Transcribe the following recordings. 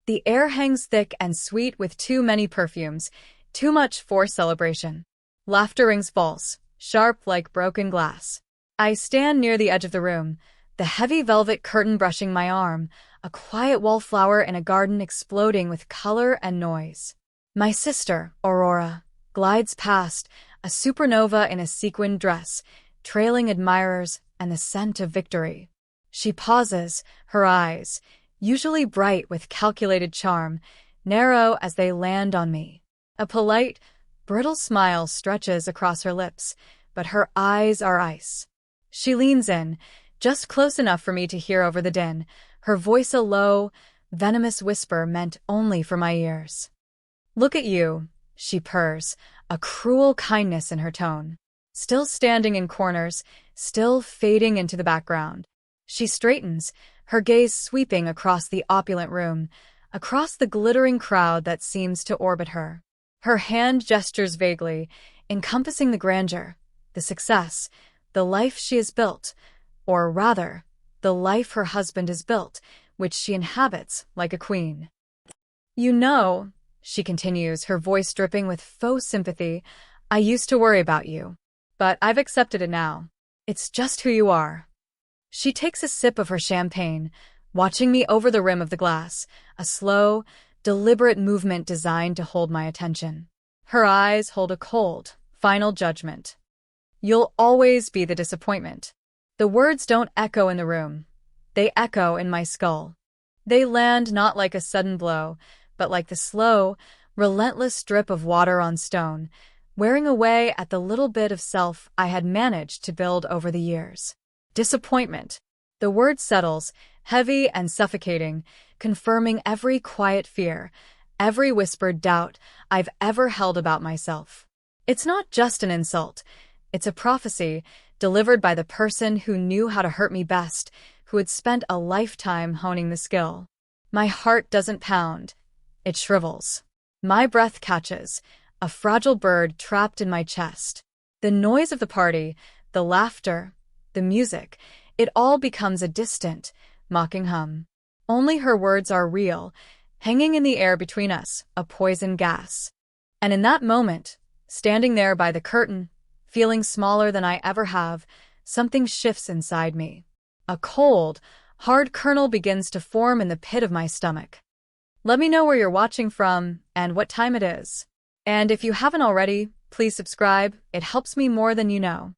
The air hangs thick and sweet with too many perfumes, too much for celebration. Laughter rings false, sharp like broken glass. I stand near the edge of the room, the heavy velvet curtain brushing my arm, a quiet wallflower in a garden exploding with color and noise. My sister, Aurora, glides past, a supernova in a sequined dress, trailing admirers and the scent of victory. She pauses, her eyes, usually bright with calculated charm, narrow as they land on me. A polite, brittle smile stretches across her lips, but her eyes are ice. She leans in, just close enough for me to hear over the din, her voice a low, venomous whisper meant only for my ears. "Look at you," she purrs, a cruel kindness in her tone. Still standing in corners, still fading into the background. She straightens, her gaze sweeping across the opulent room, across the glittering crowd that seems to orbit her. Her hand gestures vaguely, encompassing the grandeur, the success, the life she has built, or rather, the life her husband has built, which she inhabits like a queen. "You know," she continues, her voice dripping with faux sympathy, "I used to worry about you. But I've accepted it now. It's just who you are." She takes a sip of her champagne, watching me over the rim of the glass, a slow, deliberate movement designed to hold my attention. Her eyes hold a cold, final judgment. "You'll always be the disappointment." The words don't echo in the room. They echo in my skull. They land not like a sudden blow, but like the slow, relentless drip of water on stone, wearing away at the little bit of self I had managed to build over the years. Disappointment. The word settles, heavy and suffocating, confirming every quiet fear, every whispered doubt I've ever held about myself. It's not just an insult. It's a prophecy delivered by the person who knew how to hurt me best, who had spent a lifetime honing the skill. My heart doesn't pound. It shrivels. My breath catches, a fragile bird trapped in my chest. The noise of the party, the laughter, the music, it all becomes a distant, mocking hum. Only her words are real, hanging in the air between us, a poison gas. And in that moment, standing there by the curtain, feeling smaller than I ever have, something shifts inside me. A cold, hard kernel begins to form in the pit of my stomach. Let me know where you're watching from and what time it is. And if you haven't already, please subscribe. It helps me more than you know.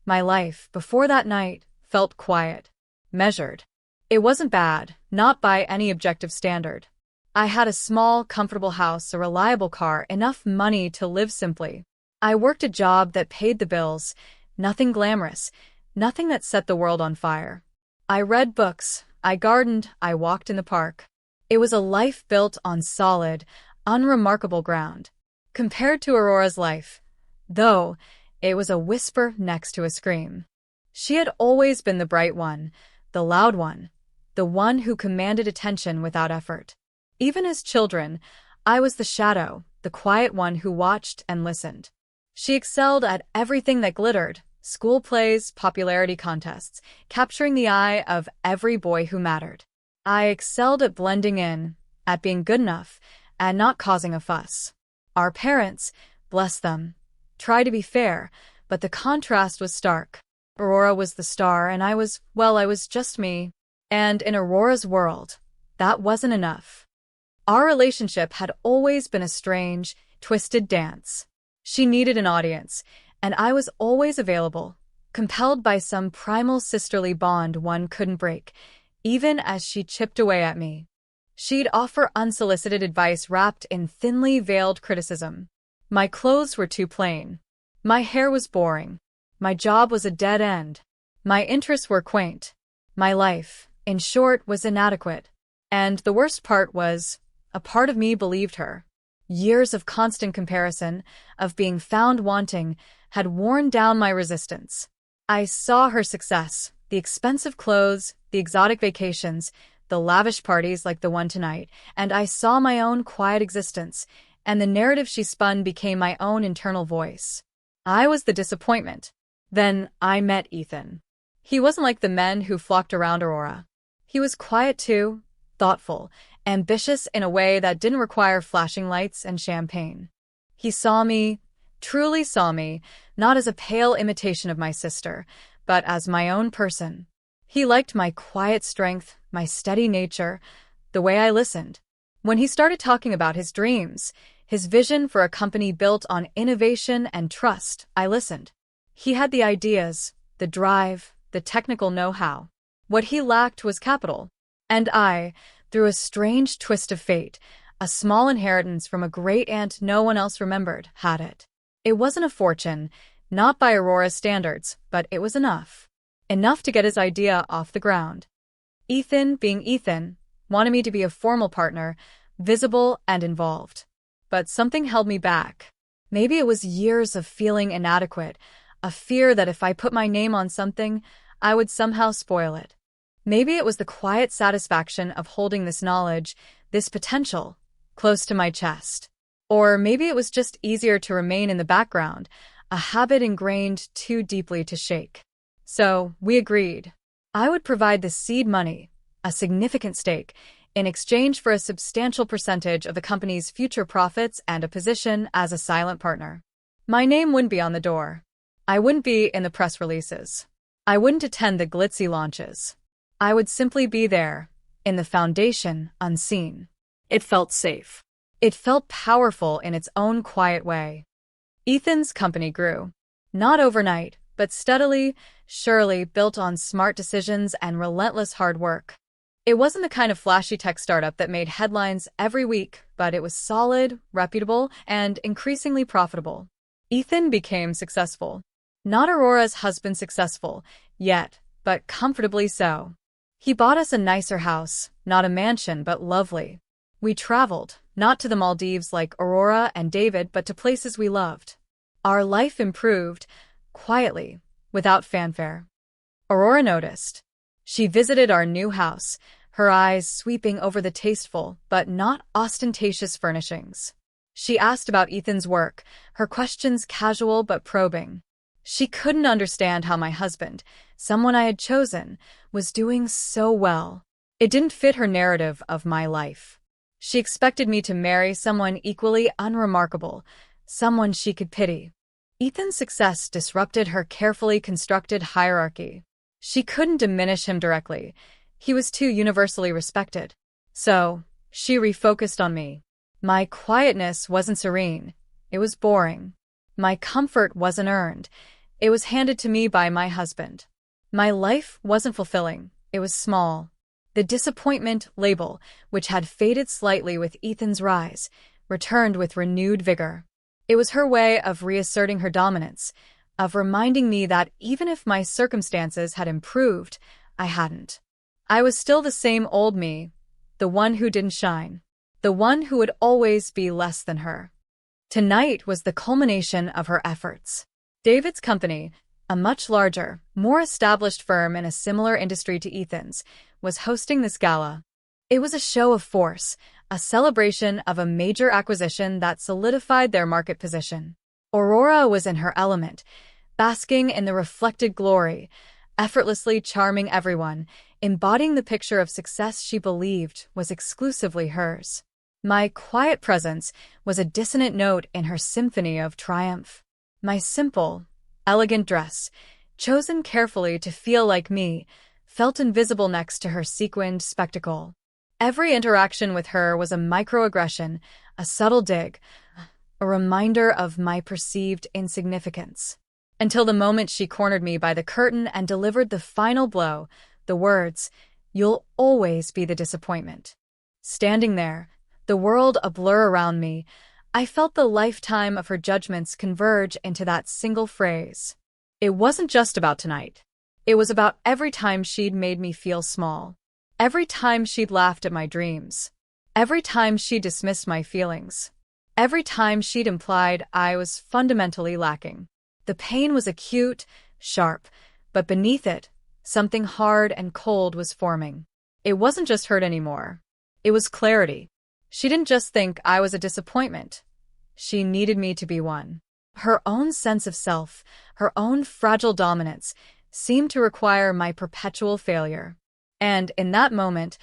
My life, before that night, felt quiet, measured. It wasn't bad, not by any objective standard. I had a small, comfortable house, a reliable car, enough money to live simply. I worked a job that paid the bills, nothing glamorous, nothing that set the world on fire. I read books, I gardened, I walked in the park. It was a life built on solid, unremarkable ground. Compared to Aurora's life, though, it was a whisper next to a scream. She had always been the bright one, the loud one, the one who commanded attention without effort. Even as children, I was the shadow, the quiet one who watched and listened. She excelled at everything that glittered, school plays, popularity contests, capturing the eye of every boy who mattered. I excelled at blending in, at being good enough, and not causing a fuss. Our parents, bless them, tried to be fair, but the contrast was stark. Aurora was the star, and I was just me. And in Aurora's world, that wasn't enough. Our relationship had always been a strange, twisted dance. She needed an audience, and I was always available, compelled by some primal sisterly bond one couldn't break, even as she chipped away at me. She'd offer unsolicited advice wrapped in thinly veiled criticism. My clothes were too plain. My hair was boring. My job was a dead end. My interests were quaint. My life, in short, was inadequate. And the worst part was, a part of me believed her. Years of constant comparison, of being found wanting, had worn down my resistance. I saw her success, the expensive clothes, the exotic vacations, the lavish parties like the one tonight, and I saw my own quiet existence, and the narrative she spun became my own internal voice. I was the disappointment. Then I met Ethan. He wasn't like the men who flocked around Aurora. He was quiet too, thoughtful, ambitious in a way that didn't require flashing lights and champagne. He saw me, truly saw me, not as a pale imitation of my sister, but as my own person. He liked my quiet strength, my steady nature, the way I listened. When he started talking about his dreams, his vision for a company built on innovation and trust, I listened. He had the ideas, the drive, the technical know-how. What he lacked was capital. And I, through a strange twist of fate, a small inheritance from a great aunt no one else remembered, had it. It wasn't a fortune, not by Aurora's standards, but it was enough. Enough to get his idea off the ground. Ethan, being Ethan, wanted me to be a formal partner, visible and involved. But something held me back. Maybe it was years of feeling inadequate, a fear that if I put my name on something, I would somehow spoil it. Maybe it was the quiet satisfaction of holding this knowledge, this potential, close to my chest. Or maybe it was just easier to remain in the background, a habit ingrained too deeply to shake. So, we agreed. I would provide the seed money, a significant stake, in exchange for a substantial percentage of the company's future profits and a position as a silent partner. My name wouldn't be on the door. I wouldn't be in the press releases. I wouldn't attend the glitzy launches. I would simply be there, in the foundation, unseen. It felt safe. It felt powerful in its own quiet way. Ethan's company grew. Not overnight, but steadily, surely, built on smart decisions and relentless hard work. It wasn't the kind of flashy tech startup that made headlines every week, but it was solid, reputable, and increasingly profitable. Ethan became successful. Not Aurora's husband successful, yet, but comfortably so. He bought us a nicer house, not a mansion but lovely. We traveled, not to the Maldives like Aurora and David, but to places we loved. Our life improved, quietly, without fanfare. Aurora noticed. She visited our new house, her eyes sweeping over the tasteful but not ostentatious furnishings. She asked about Ethan's work, her questions casual but probing. She couldn't understand how my husband, someone I had chosen, was doing so well. It didn't fit her narrative of my life. She expected me to marry someone equally unremarkable, someone she could pity. Ethan's success disrupted her carefully constructed hierarchy. She couldn't diminish him directly. He was too universally respected. So, she refocused on me. My quietness wasn't serene. It was boring. My comfort wasn't earned. It was handed to me by my husband. My life wasn't fulfilling. It was small. The disappointment label, which had faded slightly with Ethan's rise, returned with renewed vigor. It was her way of reasserting her dominance, of reminding me that even if my circumstances had improved, I hadn't. I was still the same old me, the one who didn't shine, the one who would always be less than her. Tonight was the culmination of her efforts. David's company, a much larger, more established firm in a similar industry to Ethan's, was hosting this gala. It was a show of force, a celebration of a major acquisition that solidified their market position. Aurora was in her element, basking in the reflected glory, effortlessly charming everyone, embodying the picture of success she believed was exclusively hers. My quiet presence was a dissonant note in her symphony of triumph. My simple, elegant dress, chosen carefully to feel like me, felt invisible next to her sequined spectacle. Every interaction with her was a microaggression, a subtle dig, a reminder of my perceived insignificance. Until the moment she cornered me by the curtain and delivered the final blow, the words, "You'll always be the disappointment." Standing there, the world a blur around me, I felt the lifetime of her judgments converge into that single phrase. It wasn't just about tonight. It was about every time she'd made me feel small. Every time she'd laughed at my dreams. Every time she dismissed my feelings. Every time she'd implied I was fundamentally lacking. The pain was acute, sharp, but beneath it, something hard and cold was forming. It wasn't just hurt anymore. It was clarity. She didn't just think I was a disappointment. She needed me to be one. Her own sense of self, her own fragile dominance, seemed to require my perpetual failure. And in that moment,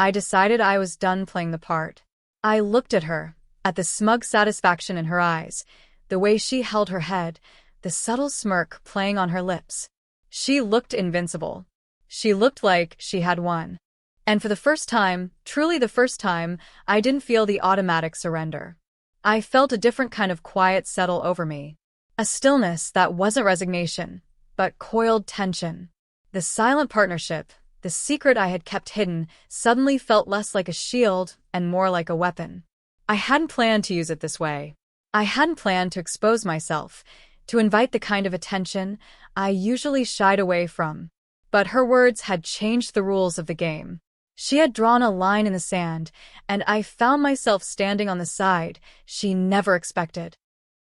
I decided I was done playing the part. I looked at her, at the smug satisfaction in her eyes, the way she held her head, the subtle smirk playing on her lips. She looked invincible. She looked like she had won. And for the first time, truly the first time, I didn't feel the automatic surrender. I felt a different kind of quiet settle over me. A stillness that wasn't resignation, but coiled tension. The silent partnership, the secret I had kept hidden, suddenly felt less like a shield and more like a weapon. I hadn't planned to use it this way. I hadn't planned to expose myself, to invite the kind of attention I usually shied away from. But her words had changed the rules of the game. She had drawn a line in the sand, and I found myself standing on the side she never expected.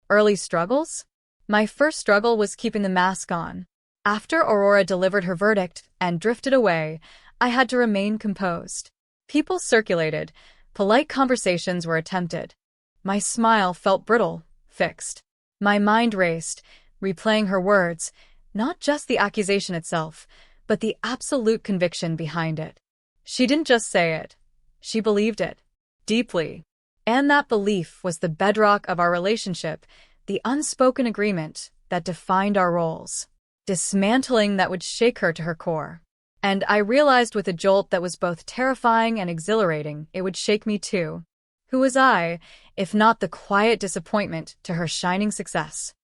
Early struggles? My first struggle was keeping the mask on. After Aurora delivered her verdict and drifted away, I had to remain composed. People circulated. Polite conversations were attempted. My smile felt brittle, fixed. My mind raced, replaying her words, not just the accusation itself, but the absolute conviction behind it. She didn't just say it. She believed it. Deeply. And that belief was the bedrock of our relationship, the unspoken agreement that defined our roles. Dismantling that would shake her to her core. And I realized with a jolt that was both terrifying and exhilarating, it would shake me too. Who was I, if not the quiet disappointment to her shining success?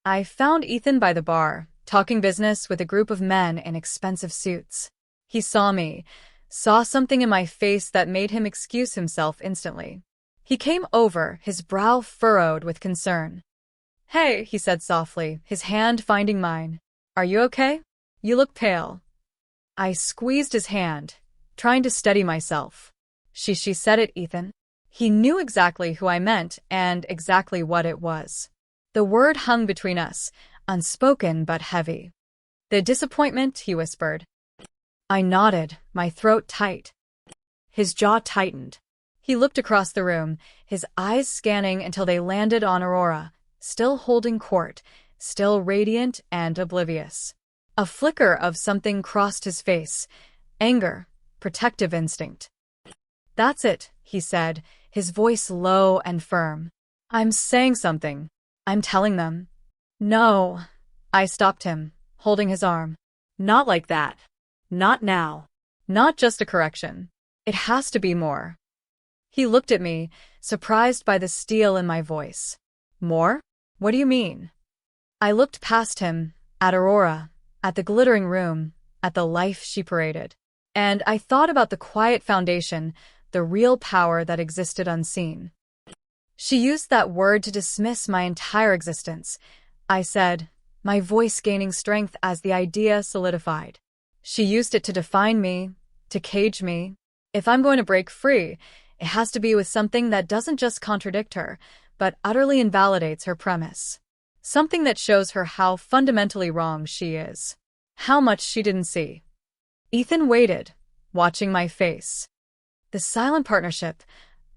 I found Ethan by the bar, talking business with a group of men in expensive suits. He saw me, saw something in my face that made him excuse himself instantly. He came over, his brow furrowed with concern. "Hey," he said softly, his hand finding mine. "Are you okay? You look pale." I squeezed his hand, trying to steady myself. She said it, Ethan. He knew exactly who I meant and exactly what it was. The word hung between us, unspoken but heavy. "The disappointment," he whispered. I nodded, my throat tight. His jaw tightened. He looked across the room, his eyes scanning until they landed on Aurora, still holding court, still radiant and oblivious. A flicker of something crossed his face. Anger, protective instinct. "That's it," he said, his voice low and firm. "I'm saying something. I'm telling them." "No." I stopped him, holding his arm. "Not like that. Not now. Not just a correction. It has to be more." He looked at me, surprised by the steel in my voice. "More? What do you mean?" I looked past him, at Aurora, at the glittering room, at the life she paraded. And I thought about the quiet foundation, the real power that existed unseen. "She used that word to dismiss my entire existence," I said, my voice gaining strength as the idea solidified. "She used it to define me, to cage me. If I'm going to break free, it has to be with something that doesn't just contradict her, but utterly invalidates her premise. Something that shows her how fundamentally wrong she is. How much she didn't see." Ethan waited, watching my face. "The silent partnership,"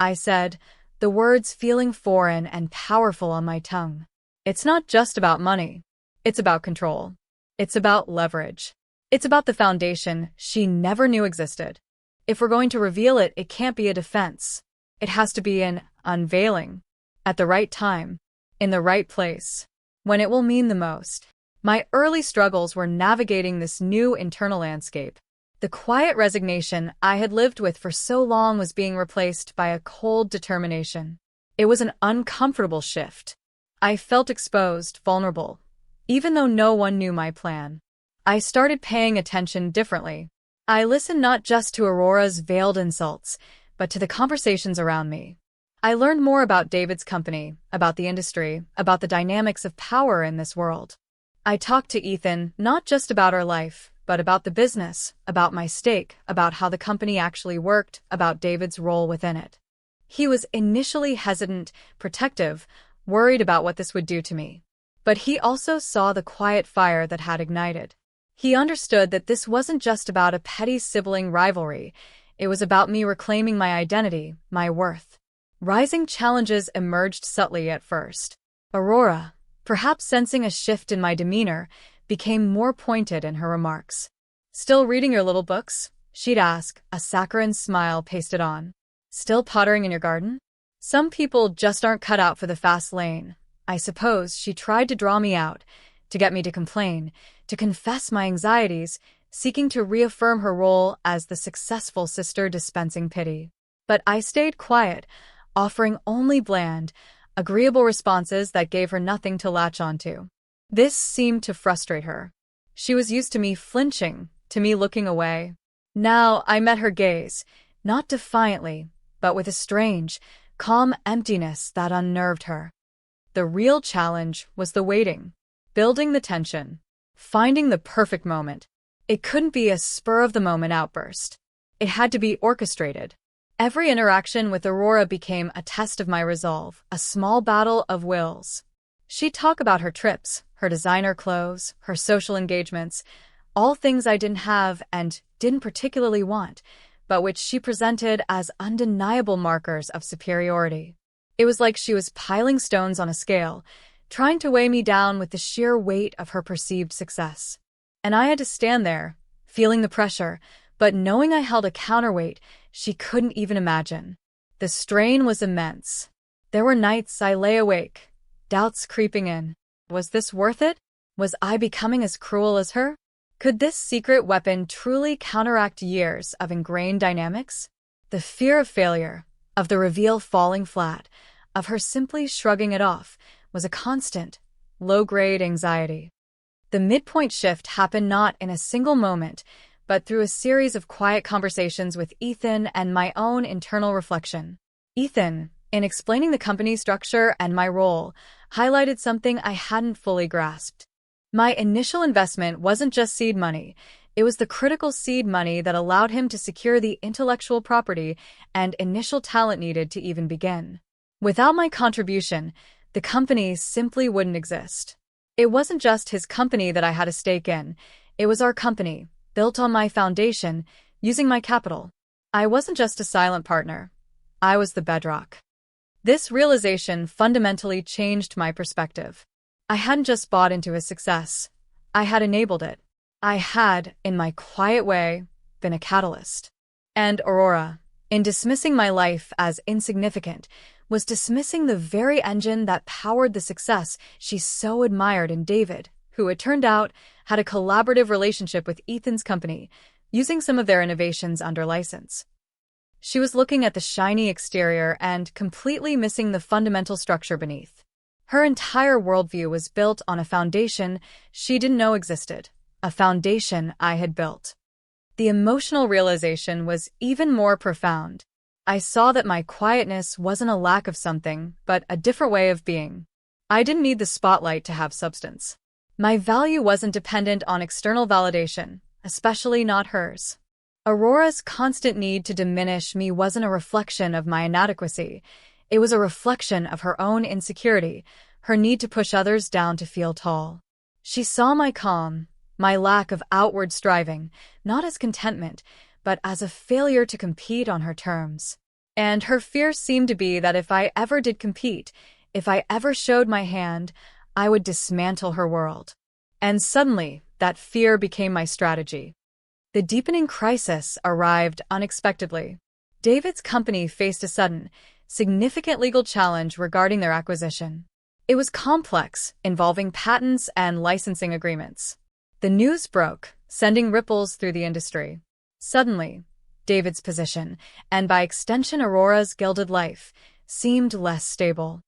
I said, the words feeling foreign and powerful on my tongue. "It's not just about money. It's about control. It's about leverage. It's about the foundation she never knew existed. If we're going to reveal it, it can't be a defense. It has to be an unveiling. At the right time. In the right place. When it will mean the most." My early struggles were navigating this new internal landscape. The quiet resignation I had lived with for so long was being replaced by a cold determination. It was an uncomfortable shift. I felt exposed, vulnerable, even though no one knew my plan. I started paying attention differently. I listened not just to Aurora's veiled insults, but to the conversations around me. I learned more about David's company, about the industry, about the dynamics of power in this world. I talked to Ethan not just about our life, but about the business, about my stake, about how the company actually worked, about David's role within it. He was initially hesitant, protective, worried about what this would do to me. But he also saw the quiet fire that had ignited. He understood that this wasn't just about a petty sibling rivalry. It was about me reclaiming my identity, my worth. Rising challenges emerged subtly at first. Aurora, perhaps sensing a shift in my demeanor, became more pointed in her remarks. "Still reading your little books?" she'd ask, a saccharine smile pasted on. Still pottering in your garden? Some people just aren't cut out for the fast lane. I suppose she tried to draw me out, to get me to complain, to confess my anxieties, seeking to reaffirm her role as the successful sister dispensing pity. But I stayed quiet, offering only bland, agreeable responses that gave her nothing to latch onto. This seemed to frustrate her. She was used to me flinching, to me looking away. Now I met her gaze, not defiantly, but with a strange, calm emptiness that unnerved her. The real challenge was the waiting, building the tension, finding the perfect moment. It couldn't be a spur-of-the-moment outburst. It had to be orchestrated. Every interaction with Aurora became a test of my resolve, a small battle of wills. She'd talk about her trips, her designer clothes, her social engagements, all things I didn't have and didn't particularly want, but which she presented as undeniable markers of superiority. It was like she was piling stones on a scale, trying to weigh me down with the sheer weight of her perceived success. And I had to stand there, feeling the pressure, but knowing I held a counterweight she couldn't even imagine. The strain was immense. There were nights I lay awake, doubts creeping in. Was this worth it? Was I becoming as cruel as her? Could this secret weapon truly counteract years of ingrained dynamics? The fear of failure, of the reveal falling flat, of her simply shrugging it off, was a constant, low-grade anxiety. The midpoint shift happened not in a single moment, but through a series of quiet conversations with Ethan and my own internal reflection. Ethan, in explaining the company structure and my role, highlighted something I hadn't fully grasped. My initial investment wasn't just seed money, it was the critical seed money that allowed him to secure the intellectual property and initial talent needed to even begin. Without my contribution, the company simply wouldn't exist. It wasn't just his company that I had a stake in, it was our company, built on my foundation, using my capital. I wasn't just a silent partner, I was the bedrock. This realization fundamentally changed my perspective. I hadn't just bought into his success, I had enabled it. I had, in my quiet way, been a catalyst. And Aurora, in dismissing my life as insignificant, was dismissing the very engine that powered the success she so admired in David, who, it turned out, had a collaborative relationship with Ethan's company, using some of their innovations under license. She was looking at the shiny exterior and completely missing the fundamental structure beneath. Her entire worldview was built on a foundation she didn't know existed, a foundation I had built. The emotional realization was even more profound. I saw that my quietness wasn't a lack of something, but a different way of being. I didn't need the spotlight to have substance. My value wasn't dependent on external validation, especially not hers. Aurora's constant need to diminish me wasn't a reflection of my inadequacy. It was a reflection of her own insecurity, her need to push others down to feel tall. She saw my calm, my lack of outward striving, not as contentment, but as a failure to compete on her terms. And her fear seemed to be that if I ever did compete, if I ever showed my hand, I would dismantle her world. And suddenly, that fear became my strategy. The deepening crisis arrived unexpectedly. David's company faced a sudden, significant legal challenge regarding their acquisition. It was complex, involving patents and licensing agreements. The news broke, sending ripples through the industry. Suddenly, David's position, and by extension Aurora's gilded life, seemed less stable.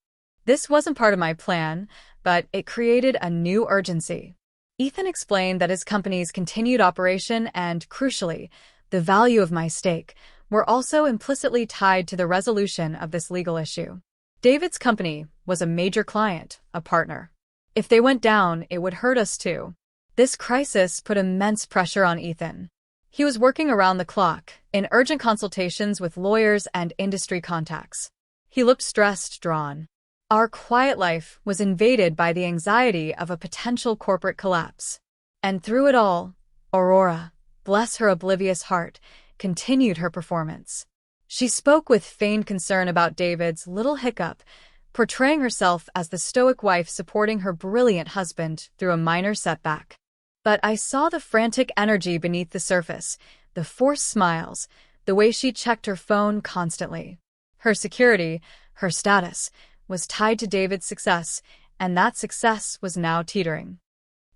This wasn't part of my plan, but it created a new urgency. Ethan explained that his company's continued operation and, crucially, the value of my stake, were also implicitly tied to the resolution of this legal issue. David's company was a major client, a partner. If they went down, it would hurt us too. This crisis put immense pressure on Ethan. He was working around the clock, in urgent consultations with lawyers and industry contacts. He looked stressed, drawn. Our quiet life was invaded by the anxiety of a potential corporate collapse. And through it all, Aurora, bless her oblivious heart, continued her performance. She spoke with feigned concern about David's little hiccup, portraying herself as the stoic wife supporting her brilliant husband through a minor setback. But I saw the frantic energy beneath the surface, the forced smiles, the way she checked her phone constantly. Her security, her status, was tied to David's success, and that success was now teetering.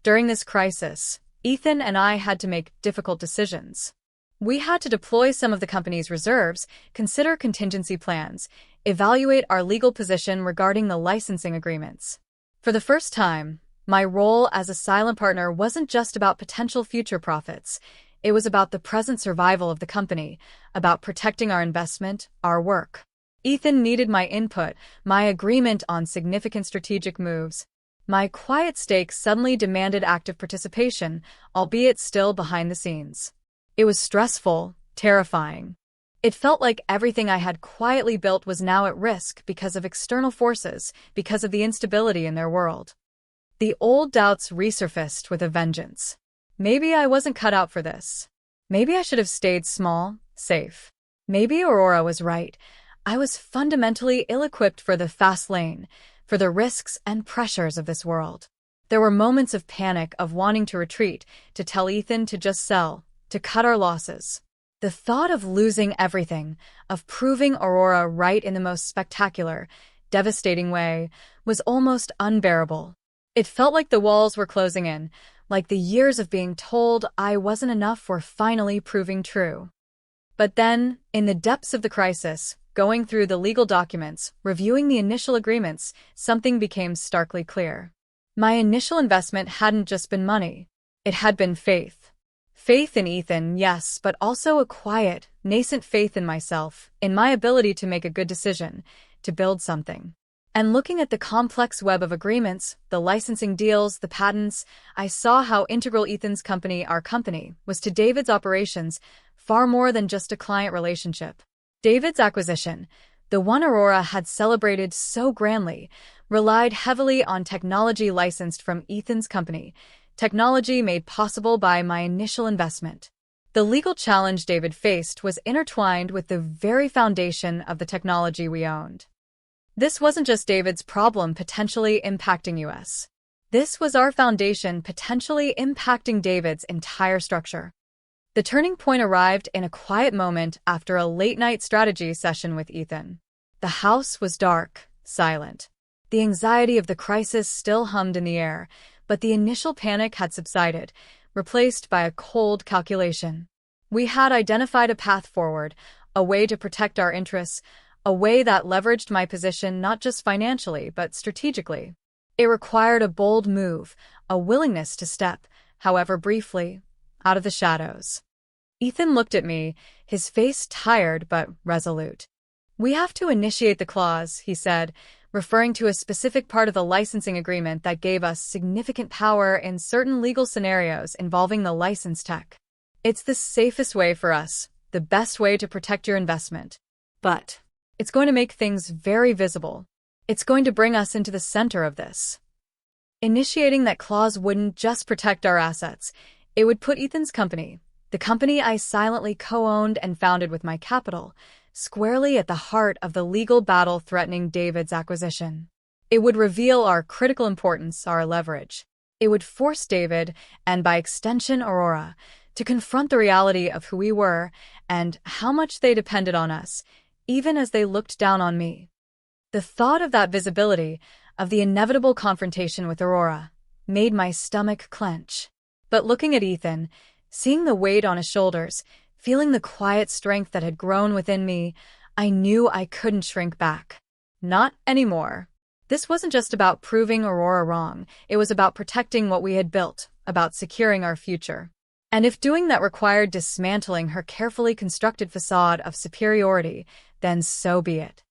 During this crisis, Ethan and I had to make difficult decisions. We had to deploy some of the company's reserves, consider contingency plans, evaluate our legal position regarding the licensing agreements. For the first time, my role as a silent partner wasn't just about potential future profits. It was about the present survival of the company, about protecting our investment, our work. Ethan needed my input, my agreement on significant strategic moves. My quiet stake suddenly demanded active participation, albeit still behind the scenes. It was stressful, terrifying. It felt like everything I had quietly built was now at risk because of external forces, because of the instability in their world. The old doubts resurfaced with a vengeance. Maybe I wasn't cut out for this. Maybe I should have stayed small, safe. Maybe Aurora was right. I was fundamentally ill-equipped for the fast lane, for the risks and pressures of this world. There were moments of panic, of wanting to retreat, to tell Ethan to just sell, to cut our losses. The thought of losing everything, of proving Aurora right in the most spectacular, devastating way, was almost unbearable. It felt like the walls were closing in, like the years of being told I wasn't enough were finally proving true. But then, in the depths of the crisis, going through the legal documents, reviewing the initial agreements, something became starkly clear. My initial investment hadn't just been money. It had been faith. Faith in Ethan, yes, but also a quiet, nascent faith in myself, in my ability to make a good decision, to build something. And looking at the complex web of agreements, the licensing deals, the patents, I saw how integral Ethan's company, our company, was to David's operations, far more than just a client relationship. David's acquisition, the one Aurora had celebrated so grandly, relied heavily on technology licensed from Ethan's company, technology made possible by my initial investment. The legal challenge David faced was intertwined with the very foundation of the technology we owned. This wasn't just David's problem potentially impacting us. This was our foundation potentially impacting David's entire structure. The turning point arrived in a quiet moment after a late-night strategy session with Ethan. The house was dark, silent. The anxiety of the crisis still hummed in the air, but the initial panic had subsided, replaced by a cold calculation. We had identified a path forward, a way to protect our interests, a way that leveraged my position not just financially but strategically. It required a bold move, a willingness to step, however briefly, out of the shadows. Ethan looked at me, his face tired but resolute. "We have to initiate the clause," he said, referring to a specific part of the licensing agreement that gave us significant power in certain legal scenarios involving the licensed tech. "It's the safest way for us, the best way to protect your investment. But it's going to make things very visible. It's going to bring us into the center of this." Initiating that clause wouldn't just protect our assets. It would put Ethan's company, the company I silently co-owned and founded with my capital, squarely at the heart of the legal battle threatening David's acquisition. It would reveal our critical importance, our leverage. It would force David, and by extension Aurora, to confront the reality of who we were and how much they depended on us, even as they looked down on me. The thought of that visibility, of the inevitable confrontation with Aurora, made my stomach clench. But looking at Ethan, seeing the weight on his shoulders, feeling the quiet strength that had grown within me, I knew I couldn't shrink back. Not anymore. This wasn't just about proving Aurora wrong. It was about protecting what we had built, about securing our future. And if doing that required dismantling her carefully constructed facade of superiority, then so be it.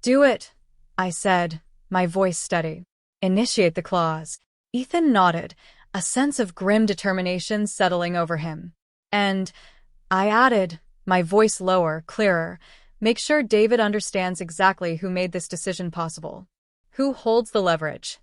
"Do it," I said, my voice steady. "Initiate the clause." Ethan nodded, a sense of grim determination settling over him. "And," I added, my voice lower, clearer, "make sure David understands exactly who made this decision possible. Who holds the leverage."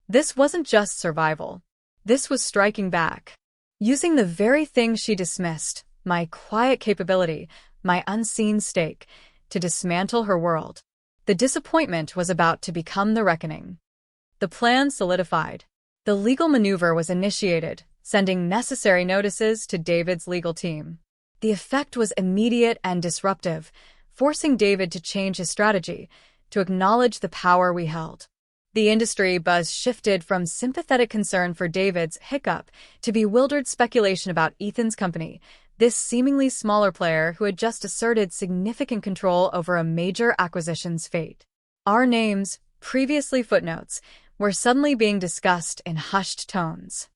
This wasn't just survival. This was striking back. Using the very thing she dismissed, my quiet capability, my unseen stake, to dismantle her world. The disappointment was about to become the reckoning. The plan solidified. The legal maneuver was initiated, sending necessary notices to David's legal team. The effect was immediate and disruptive, forcing David to change his strategy, to acknowledge the power we held. The industry buzz shifted from sympathetic concern for David's hiccup to bewildered speculation about Ethan's company, this seemingly smaller player who had just asserted significant control over a major acquisition's fate. Our names, previously footnotes, were suddenly being discussed in hushed tones.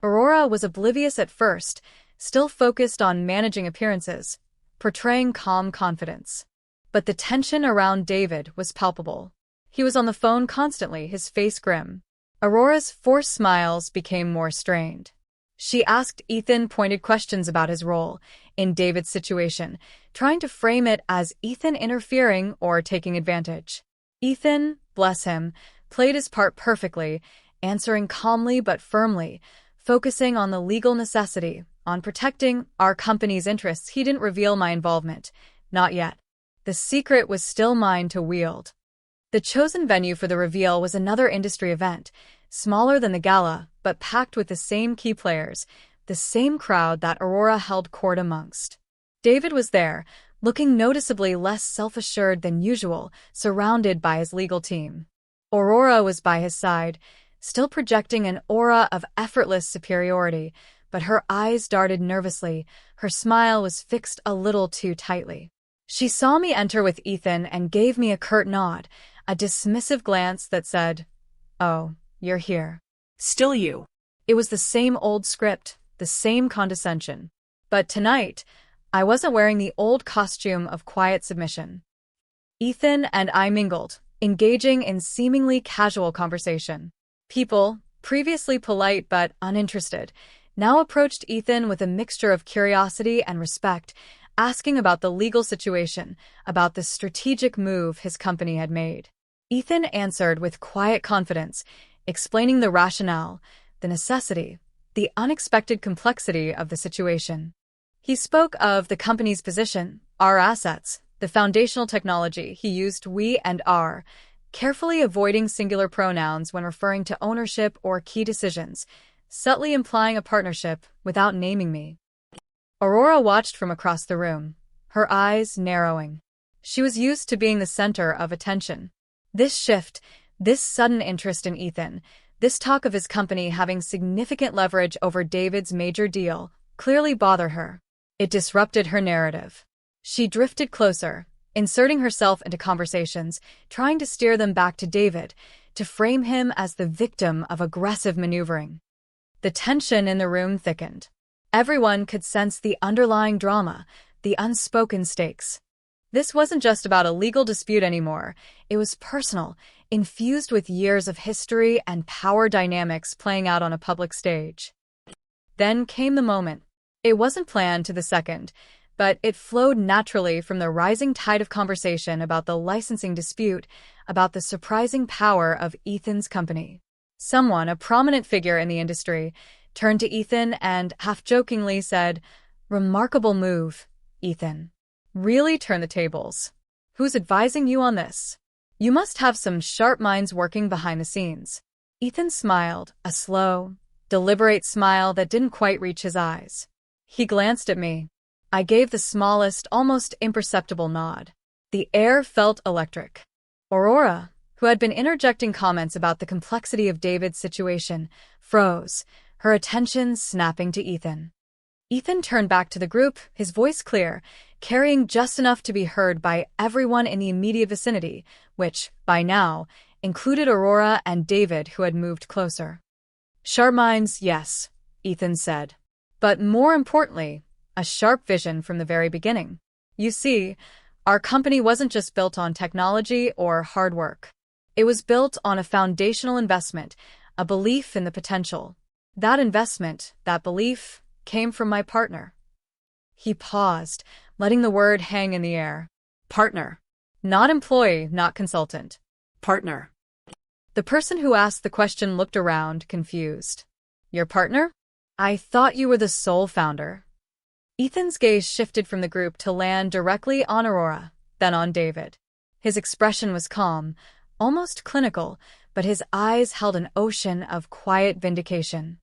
Aurora was oblivious at first, still focused on managing appearances, portraying calm confidence. But the tension around David was palpable. He was on the phone constantly, his face grim. Aurora's forced smiles became more strained. She asked Ethan pointed questions about his role in David's situation, trying to frame it as Ethan interfering or taking advantage. Ethan, bless him, played his part perfectly, answering calmly but firmly, focusing on the legal necessity, on protecting our company's interests. He didn't reveal my involvement. Not yet. The secret was still mine to wield. The chosen venue for the reveal was another industry event, smaller than the gala, but packed with the same key players, the same crowd that Aurora held court amongst. David was there, looking noticeably less self-assured than usual, surrounded by his legal team. Aurora was by his side, still projecting an aura of effortless superiority, but her eyes darted nervously, her smile was fixed a little too tightly. She saw me enter with Ethan and gave me a curt nod, a dismissive glance that said, "Oh, you're here." Still you. It was the same old script, the same condescension. But tonight, I wasn't wearing the old costume of quiet submission. Ethan and I mingled, engaging in seemingly casual conversation. People, previously polite but uninterested, now approached Ethan with a mixture of curiosity and respect, asking about the legal situation, about the strategic move his company had made. Ethan answered with quiet confidence, explaining the rationale, the necessity, the unexpected complexity of the situation. He spoke of the company's position, our assets, the foundational technology. He used we and our, carefully avoiding singular pronouns when referring to ownership or key decisions, subtly implying a partnership without naming me. Aurora watched from across the room, her eyes narrowing. She was used to being the center of attention. This shift, this sudden interest in Ethan, this talk of his company having significant leverage over David's major deal, clearly bothered her. It disrupted her narrative. She drifted closer, inserting herself into conversations, trying to steer them back to David, to frame him as the victim of aggressive maneuvering. The tension in the room thickened. Everyone could sense the underlying drama, the unspoken stakes. This wasn't just about a legal dispute anymore. It was personal, infused with years of history and power dynamics playing out on a public stage. Then came the moment. It wasn't planned to the second, but it flowed naturally from the rising tide of conversation about the licensing dispute, about the surprising power of Ethan's company. Someone, a prominent figure in the industry, turned to Ethan and, half-jokingly, said, "Remarkable move, Ethan. Really turned the tables. Who's advising you on this? You must have some sharp minds working behind the scenes." Ethan smiled, a slow, deliberate smile that didn't quite reach his eyes. He glanced at me. I gave the smallest, almost imperceptible nod. The air felt electric. Aurora, who had been interjecting comments about the complexity of David's situation, froze, her attention snapping to Ethan. Ethan turned back to the group, his voice clear, carrying just enough to be heard by everyone in the immediate vicinity, which, by now, included Aurora and David, who had moved closer. "Sharp minds, yes," Ethan said. "But more importantly, a sharp vision from the very beginning. You see, our company wasn't just built on technology or hard work. It was built on a foundational investment, a belief in the potential. That investment, that belief, came from my partner." He paused, letting the word hang in the air. Partner. Not employee, not consultant. Partner. The person who asked the question looked around, confused. "Your partner? I thought you were the sole founder." Ethan's gaze shifted from the group to land directly on Aurora, then on David. His expression was calm, almost clinical, but his eyes held an ocean of quiet vindication.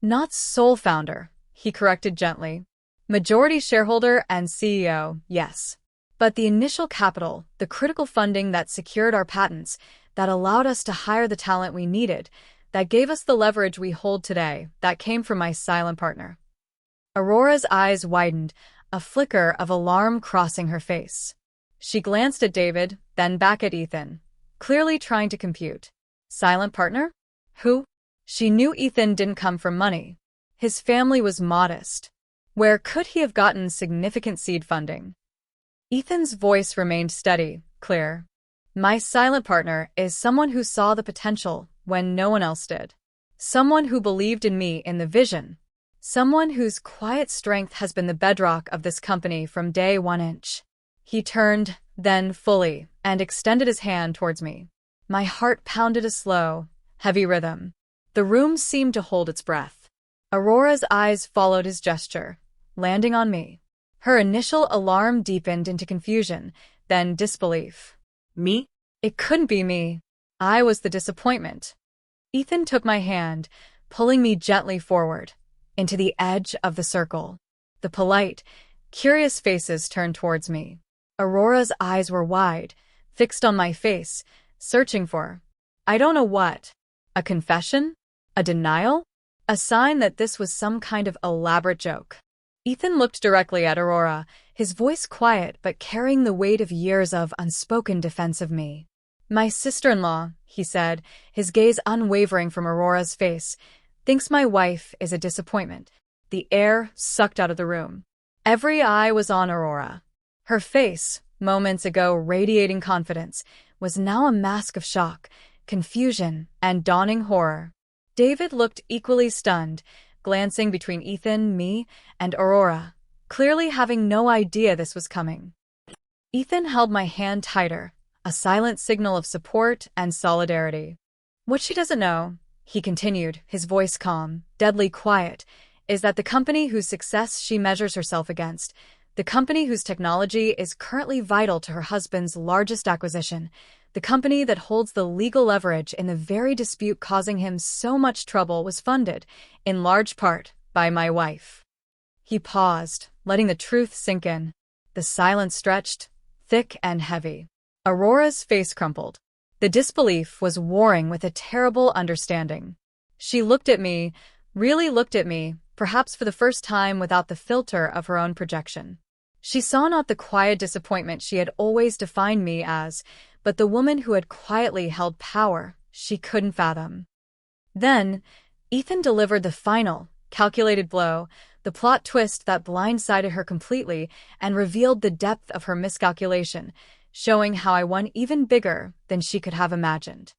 Not sole founder, he corrected gently. Majority shareholder and CEO, yes. But the initial capital, the critical funding that secured our patents, that allowed us to hire the talent we needed, that gave us the leverage we hold today, that came from my silent partner. Aurora's eyes widened, a flicker of alarm crossing her face. She glanced at David, then back at Ethan, clearly trying to compute. Silent partner? Who? She knew Ethan didn't come from money. His family was modest. Where could he have gotten significant seed funding? Ethan's voice remained steady, clear. My silent partner is someone who saw the potential when no one else did. Someone who believed in me in the vision. Someone whose quiet strength has been the bedrock of this company from day one. He turned, then fully, and extended his hand towards me. My heart pounded a slow, heavy rhythm. The room seemed to hold its breath. Aurora's eyes followed his gesture, landing on me. Her initial alarm deepened into confusion, then disbelief. Me? It couldn't be me. I was the disappointment. Ethan took my hand, pulling me gently forward, into the edge of the circle. The polite, curious faces turned towards me. Aurora's eyes were wide, fixed on my face, searching for, I don't know what. A confession? A denial? A sign that this was some kind of elaborate joke. Ethan looked directly at Aurora, his voice quiet but carrying the weight of years of unspoken defense of me. My sister-in-law, he said, his gaze unwavering from Aurora's face, thinks my wife is a disappointment. The air sucked out of the room. Every eye was on Aurora. Her face, moments ago radiating confidence, was now a mask of shock, confusion, and dawning horror. David looked equally stunned, glancing between Ethan, me, and Aurora, clearly having no idea this was coming. Ethan held my hand tighter, a silent signal of support and solidarity. What she doesn't know, he continued, his voice calm, deadly quiet, is that the company whose success she measures herself against, the company whose technology is currently vital to her husband's largest acquisition, the company that holds the legal leverage in the very dispute causing him so much trouble was funded, in large part, by my wife. He paused, letting the truth sink in. The silence stretched, thick and heavy. Aurora's face crumpled. The disbelief was warring with a terrible understanding. She looked at me, really looked at me, perhaps for the first time without the filter of her own projection. She saw not the quiet disappointment she had always defined me as, but the woman who had quietly held power she couldn't fathom. Then, Ethan delivered the final, calculated blow, the plot twist that blindsided her completely and revealed the depth of her miscalculation, showing how I won even bigger than she could have imagined.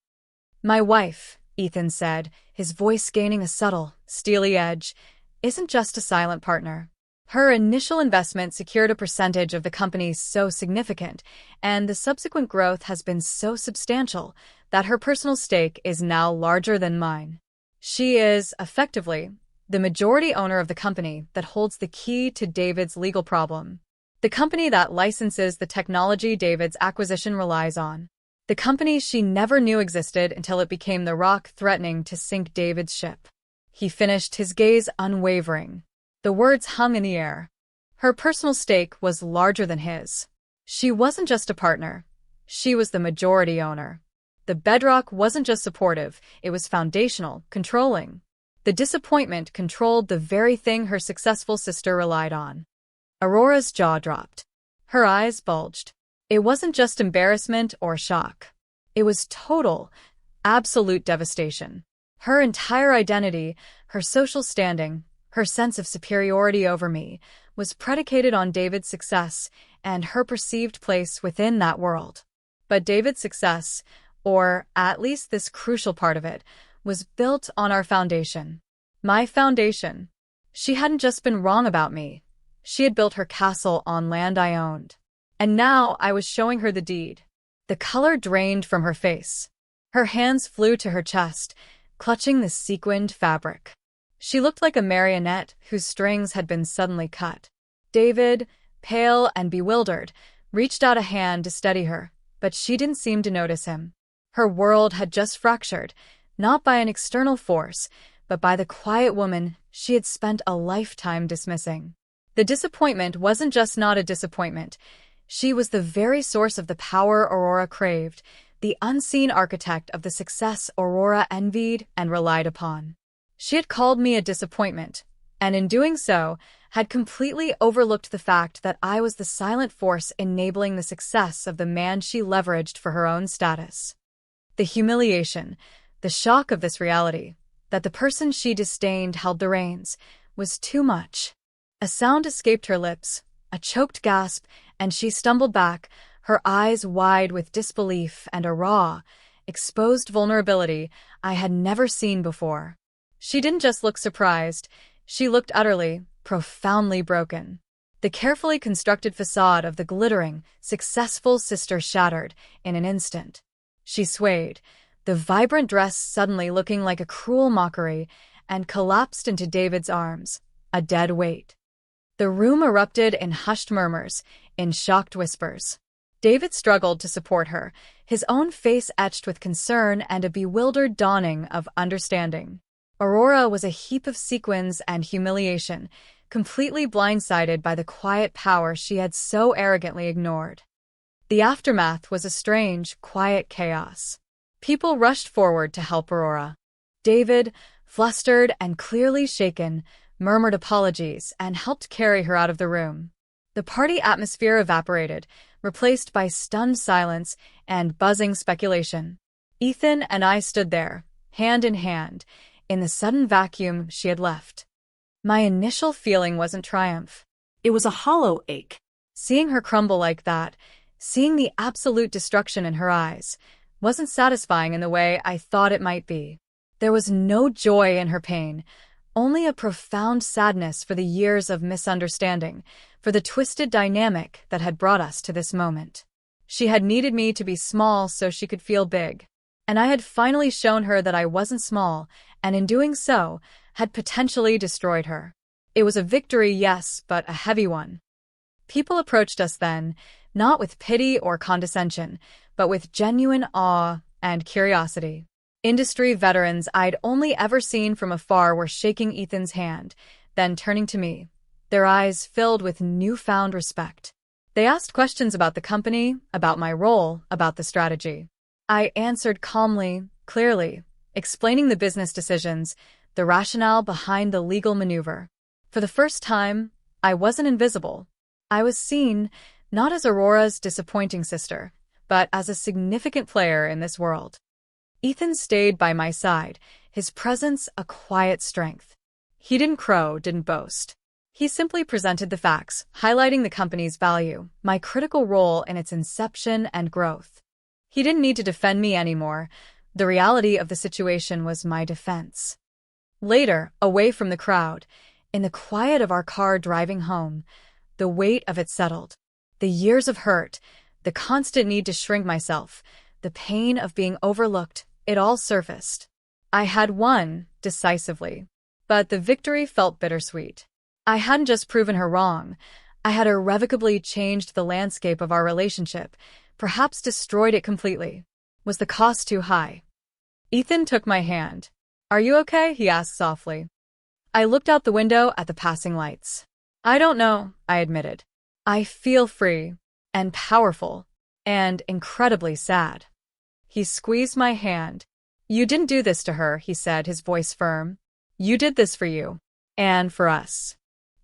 My wife, Ethan said, his voice gaining a subtle, steely edge, isn't just a silent partner. Her initial investment secured a percentage of the company so significant, and the subsequent growth has been so substantial that her personal stake is now larger than mine. She is, effectively, the majority owner of the company that holds the key to David's legal problem. The company that licenses the technology David's acquisition relies on. The company she never knew existed until it became the rock threatening to sink David's ship. He finished, his gaze unwavering. The words hung in the air. Her personal stake was larger than his. She wasn't just a partner. She was the majority owner. The bedrock wasn't just supportive, it was foundational, controlling. The disappointment controlled the very thing her successful sister relied on. Aurora's jaw dropped. Her eyes bulged. It wasn't just embarrassment or shock. It was total, absolute devastation. Her entire identity, her social standing, her sense of superiority over me, was predicated on David's success and her perceived place within that world. But David's success, or at least this crucial part of it, was built on our foundation. My foundation. She hadn't just been wrong about me. She had built her castle on land I owned. And now I was showing her the deed. The color drained from her face. Her hands flew to her chest, clutching the sequined fabric. She looked like a marionette whose strings had been suddenly cut. David, pale and bewildered, reached out a hand to steady her, but she didn't seem to notice him. Her world had just fractured, not by an external force, but by the quiet woman she had spent a lifetime dismissing. The disappointment wasn't just not a disappointment. She was the very source of the power Aurora craved, the unseen architect of the success Aurora envied and relied upon. She had called me a disappointment, and in doing so, had completely overlooked the fact that I was the silent force enabling the success of the man she leveraged for her own status. The humiliation, the shock of this reality, that the person she disdained held the reins, was too much. A sound escaped her lips, a choked gasp, and she stumbled back, her eyes wide with disbelief and a raw, exposed vulnerability I had never seen before. She didn't just look surprised, she looked utterly, profoundly broken. The carefully constructed facade of the glittering, successful sister shattered in an instant. She swayed, the vibrant dress suddenly looking like a cruel mockery, and collapsed into David's arms, a dead weight. The room erupted in hushed murmurs, in shocked whispers. David struggled to support her, his own face etched with concern and a bewildered dawning of understanding. Aurora was a heap of sequins and humiliation, completely blindsided by the quiet power she had so arrogantly ignored. The aftermath was a strange, quiet chaos. People rushed forward to help Aurora. David, flustered and clearly shaken, murmured apologies and helped carry her out of the room. The party atmosphere evaporated, replaced by stunned silence and buzzing speculation. Ethan and I stood there, hand in hand, in the sudden vacuum she had left. My initial feeling wasn't triumph. It was a hollow ache. Seeing her crumble like that, seeing the absolute destruction in her eyes, wasn't satisfying in the way I thought it might be. There was no joy in her pain, only a profound sadness for the years of misunderstanding, for the twisted dynamic that had brought us to this moment. She had needed me to be small so she could feel big, and I had finally shown her that I wasn't small, and in doing so, had potentially destroyed her. It was a victory, yes, but a heavy one. People approached us then, not with pity or condescension, but with genuine awe and curiosity. Industry veterans I'd only ever seen from afar were shaking Ethan's hand, then turning to me, their eyes filled with newfound respect. They asked questions about the company, about my role, about the strategy. I answered calmly, clearly, explaining the business decisions, the rationale behind the legal maneuver. For the first time, I wasn't invisible. I was seen, not as Aurora's disappointing sister, but as a significant player in this world. Ethan stayed by my side, his presence a quiet strength. He didn't crow, didn't boast. He simply presented the facts, highlighting the company's value, my critical role in its inception and growth. He didn't need to defend me anymore. The reality of the situation was my defense. Later, away from the crowd, in the quiet of our car driving home, the weight of it settled. The years of hurt, the constant need to shrink myself, the pain of being overlooked, it all surfaced. I had won, decisively. But the victory felt bittersweet. I hadn't just proven her wrong. I had irrevocably changed the landscape of our relationship, perhaps destroyed it completely. Was the cost too high? Ethan took my hand. "Are you okay?" he asked softly. I looked out the window at the passing lights. "I don't know," I admitted. "I feel free, and powerful, and incredibly sad." He squeezed my hand. "You didn't do this to her," he said, his voice firm. "You did this for you, and for us.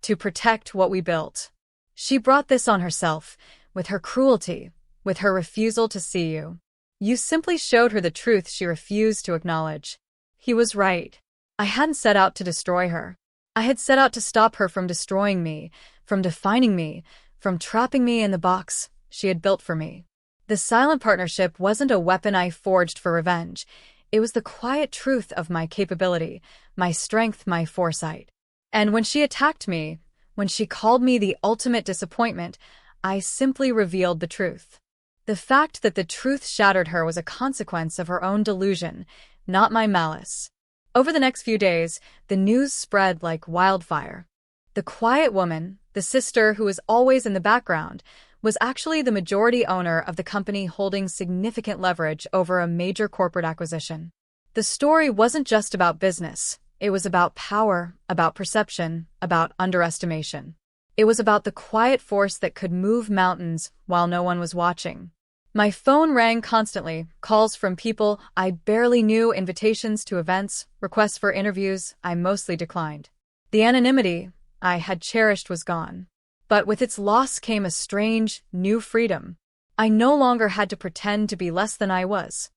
To protect what we built. She brought this on herself, with her cruelty, with her refusal to see you. You simply showed her the truth she refused to acknowledge." He was right. I hadn't set out to destroy her. I had set out to stop her from destroying me, from defining me, from trapping me in the box she had built for me. The silent partnership wasn't a weapon I forged for revenge. It was the quiet truth of my capability, my strength, my foresight. And when she attacked me, when she called me the ultimate disappointment, I simply revealed the truth. The fact that the truth shattered her was a consequence of her own delusion, not my malice. Over the next few days, the news spread like wildfire. The quiet woman, the sister who was always in the background, was actually the majority owner of the company holding significant leverage over a major corporate acquisition. The story wasn't just about business. It was about power, about perception, about underestimation. It was about the quiet force that could move mountains while no one was watching. My phone rang constantly, calls from people I barely knew, invitations to events, requests for interviews I mostly declined. The anonymity I had cherished was gone. But with its loss came a strange, new freedom. I no longer had to pretend to be less than I was.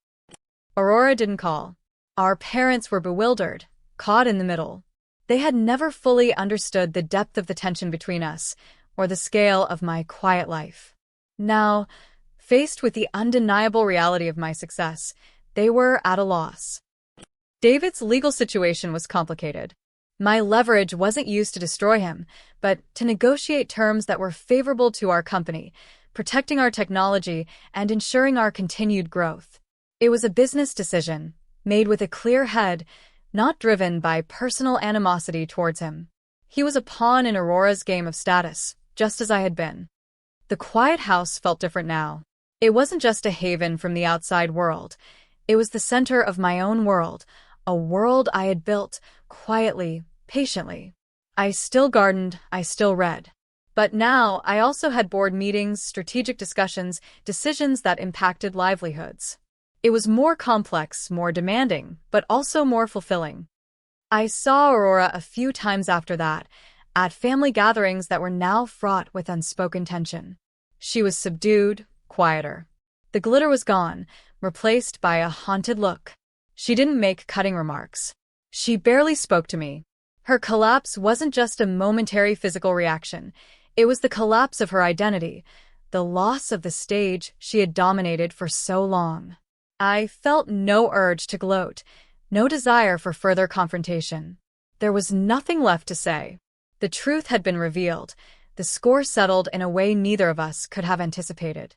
Aurora didn't call. Our parents were bewildered, caught in the middle. They had never fully understood the depth of the tension between us, or the scale of my quiet life. Now, faced with the undeniable reality of my success, they were at a loss. David's legal situation was complicated. My leverage wasn't used to destroy him, but to negotiate terms that were favorable to our company, protecting our technology and ensuring our continued growth. It was a business decision, made with a clear head, not driven by personal animosity towards him. He was a pawn in Aurora's game of status, just as I had been. The quiet house felt different now. It wasn't just a haven from the outside world. It was the center of my own world, a world I had built, quietly, patiently. I still gardened, I still read. But now I also had board meetings, strategic discussions, decisions that impacted livelihoods. It was more complex, more demanding, but also more fulfilling. I saw Aurora a few times after that, at family gatherings that were now fraught with unspoken tension. She was subdued, quieter. The glitter was gone, replaced by a haunted look. She didn't make cutting remarks. She barely spoke to me. Her collapse wasn't just a momentary physical reaction. It was the collapse of her identity, the loss of the stage she had dominated for so long. I felt no urge to gloat, no desire for further confrontation. There was nothing left to say. The truth had been revealed, the score settled in a way neither of us could have anticipated.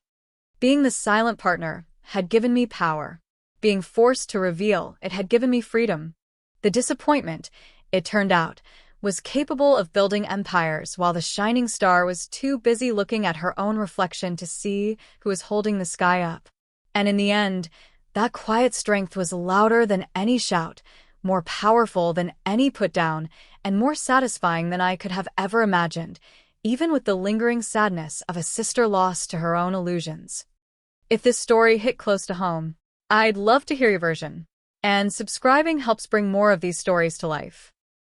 Being the silent partner had given me power. Being forced to reveal it had given me freedom. The disappointment, it turned out, was capable of building empires while the shining star was too busy looking at her own reflection to see who was holding the sky up. And in the end, that quiet strength was louder than any shout, more powerful than any put-down, and more satisfying than I could have ever imagined, even with the lingering sadness of a sister lost to her own illusions. If this story hit close to home, I'd love to hear your version. And subscribing helps bring more of these stories to life.